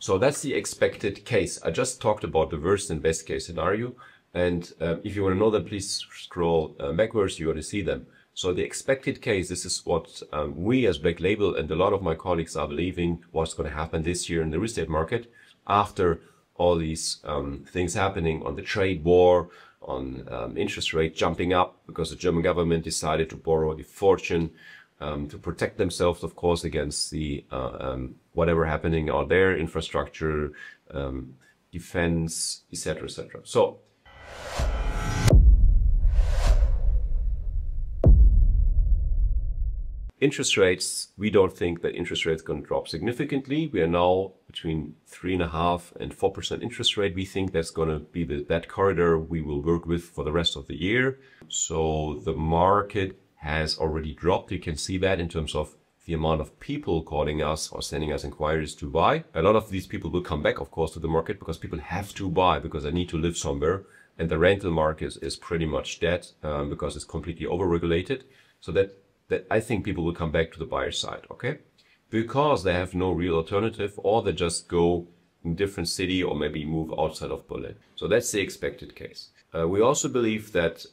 So that's the expected case. I just talked about the worst and best case scenario. And if you want to know them, please scroll backwards. You want to see them. So the expected case, this is what we as Black Label and a lot of my colleagues are believing what's going to happen this year in the real estate market after all these things happening on the trade war, on interest rate jumping up because the German government decided to borrow a fortune to protect themselves, of course, against the whatever happening out there, infrastructure, defense, etc., etc. So interest rates, we don't think that interest rates are going to drop significantly. We are now between 3.5% and 4% interest rate. We think that's going to be that corridor we will work with for the rest of the year. So the market has already dropped. You can see that in terms of the amount of people calling us or sending us inquiries to buy. A lot of these people will come back, of course, to the market because people have to buy because they need to live somewhere. And the rental market is pretty much dead because it's completely overregulated. So that I think people will come back to the buyer side, okay? Because they have no real alternative, or they just go in a different city or maybe move outside of Berlin. So that's the expected case. We also believe that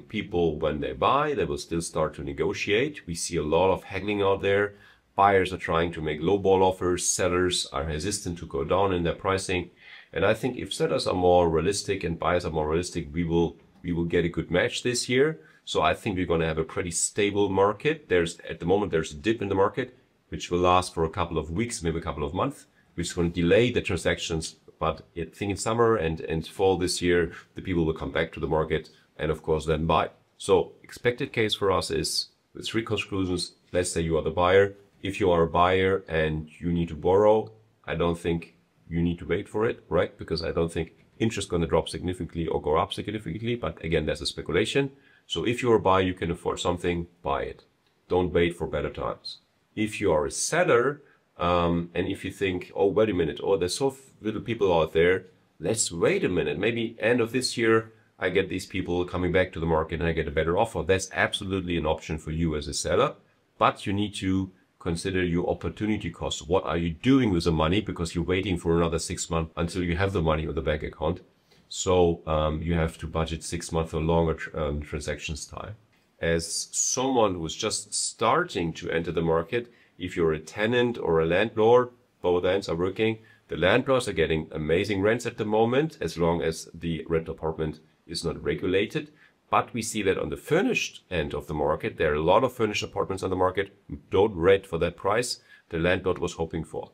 people, when they buy, they will still start to negotiate. We see a lot of haggling out there. Buyers are trying to make lowball offers. Sellers are hesitant to go down in their pricing. And I think if sellers are more realistic and buyers are more realistic, we will get a good match this year. So I think we're going to have a pretty stable market. At the moment, there's a dip in the market, which will last for a couple of weeks, maybe a couple of months, which is going to delay the transactions. But I think in summer and fall this year, the people will come back to the market and, of course, then buy. So expected case for us is with 3 conclusions. Let's say you are the buyer. If you are a buyer and you need to borrow, I don't think you need to wait for it, right? Because I don't think interest is going to drop significantly or go up significantly. But again, that's a speculation. So if you're a buyer, you can afford something, buy it. Don't wait for better times. If you are a seller, and if you think, oh, wait a minute, oh, there's so little people out there, let's wait a minute. Maybe end of this year, I get these people coming back to the market and I get a better offer. That's absolutely an option for you as a seller, but you need to consider your opportunity cost. What are you doing with the money? Because you're waiting for another 6 months until you have the money on the bank account. So you have to budget 6 months or longer transactions time. As someone who's just starting to enter the market, if you're a tenant or a landlord, both ends are working. The landlords are getting amazing rents at the moment, as long as the rental apartment is not regulated. But we see that on the furnished end of the market, there are a lot of furnished apartments on the market who don't rent for that price the landlord was hoping for.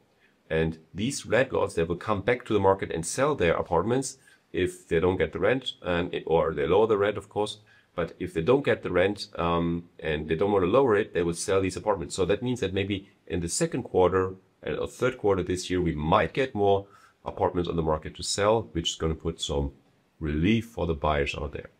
And these landlords, they will come back to the market and sell their apartments if they don't get the rent, or they lower the rent, of course. But if they don't get the rent and they don't want to lower it, they will sell these apartments. So that means that maybe in the second quarter or third quarter this year, we might get more apartments on the market to sell, which is going to put some relief for the buyers out there.